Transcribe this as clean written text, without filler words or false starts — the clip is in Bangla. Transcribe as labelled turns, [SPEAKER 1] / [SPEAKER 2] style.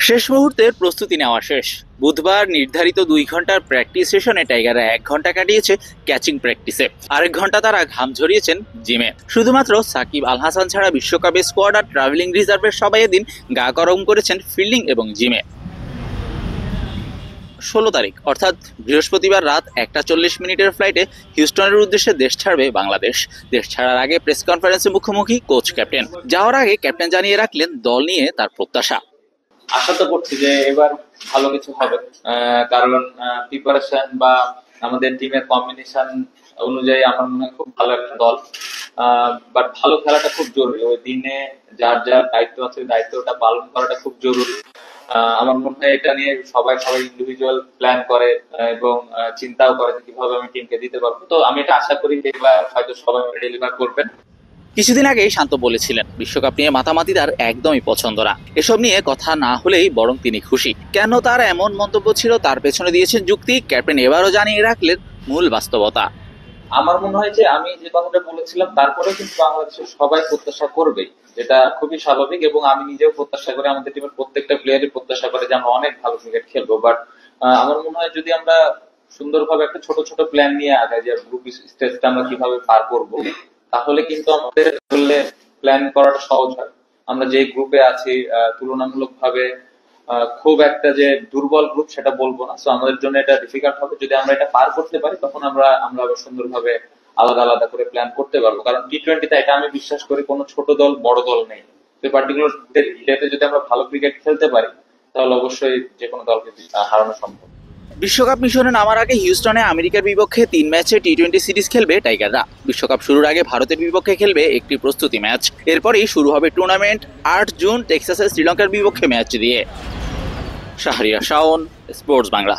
[SPEAKER 1] শেষ মুহূর্তের প্রস্তুতি নেওয়া শেষ। বুধবার নির্ধারিত 2 ঘন্টার প্র্যাকটিস সেশনে টাইগাররা 1 ঘন্টা কাটিয়েছে ক্যাচিং প্র্যাকটিসে, আরেক ঘন্টা তারা ঘাম ঝরিয়েছেন জিমে। শুধুমাত্র সাকিব আল হাসান ছাড়া বিশ্বকাপের স্কোয়াড আর ট্রাভেলিং রিজার্ভের সবাই এদিন গা গরম করেছেন ফিল্ডিং এবং জিমে। 16 তারিখ অর্থাৎ বৃহস্পতিবার রাত 1:40 ফ্লাইটে হিউস্টনের উদ্দেশ্যে দেশ ছাড়বে বাংলাদেশ। দেশ ছাড়ার আগে প্রেস কনফারেন্সে মুখোমুখি কোচ ক্যাপ্টেন। যাওয়ার আগে ক্যাপ্টেন জানিয়ে রাখলেন দল নিয়ে তার প্রত্যাশা।
[SPEAKER 2] আশা তো করছি যে এবার ভালো কিছু হবে, কারণ প্রিপারেশন বা আমাদের টিমের কম্বিনেশন অনুযায়ী আমার মনে হয় খুব ভালো একটা দল। বাট ভালো খেলাটা খুব জরুরি, ওই দিনে যার যার দায়িত্ব আছে দায়িত্বটা পালন করাটা খুব জরুরি। আমার মনে হয় এটা নিয়ে সবাই ইন্ডিভিজুয়াল প্ল্যান করে এবং চিন্তাও করে কিভাবে আমি টিমকে দিতে পারবো। তো আমি এটা আশা করি যে এবার হয়তো সবাই ডেলিভার করবেন।
[SPEAKER 1] কিছুদিন আগেই শান্ত বলেছিলেন বিশ্বকাপ নিয়ে মাতামাতি তার একদমই পছন্দ না, এসব নিয়ে কথা না হলেই বরং তিনি খুশি। কেন তার এমন মন্তব্য ছিল তার পেছনে দিয়েছেন যুক্তি। ক্যাপ্টেন এবারও জানিয়ে রাখলেন মূল বাস্তবতা।
[SPEAKER 2] আমার মনে হয় যে আমি যে কথাটা বলেছিলাম তারপরে কিন্তু বাংলাদেশের সবাই প্রত্যাশা করবে, যেটা খুবই স্বাভাবিক, এবং আমি নিজেও প্রত্যাশা করি, আমাদের টিমের প্রত্যেকটা প্লেয়ারই প্রত্যাশা করে যে আমরা অনেক ভালো ক্রিকেট খেলবো। বাট আমার মনে হয় যদি আমরা সুন্দরভাবে একটা ছোট ছোট প্ল্যান নিয়ে আগাই যে গ্রুপ স্টেজটা আমরা কিভাবে পার করব, তাহলে কিন্তু আমাদের প্ল্যান করাটা সহজ হয়। আমরা যে গ্রুপে আছি তুলনামূলকভাবে খুব একটা যে দুর্বল গ্রুপ সেটা বলবো না, তো আমাদের জন্য এটা ডিফিকাল্ট হবে। যদি আমরা এটা পার করতে পারি তখন আমরা আবার সুন্দরভাবে আলাদা আলাদা করে প্ল্যান করতে পারবো। কারণ টি-20তে এটা আমি বিশ্বাস করি কোনো ছোট দল বড় দল নেই। তো পার্টিকুলার ডেতে যদি আমরা ভালো ক্রিকেট খেলতে পারি তাহলে অবশ্যই যে কোনো দলকে হারানো সম্ভব।
[SPEAKER 1] বিশ্বকাপ মিশনে নামার আগে হিউস্টনে আমেরিকার বিপক্ষে 3 ম্যাচে টি-20 সিরিজ খেলবে টাইগাররা। বিশ্বকাপ শুরুর আগে ভারতের বিপক্ষে খেলবে একটি প্রস্তুতি ম্যাচ। এরপরই শুরু হবে টুর্নামেন্ট 8 জুন টেক্সাসে শ্রীলঙ্কার বিপক্ষে ম্যাচ দিয়ে। শাহরিয়ার শাওন, স্পোর্টস বাংলা।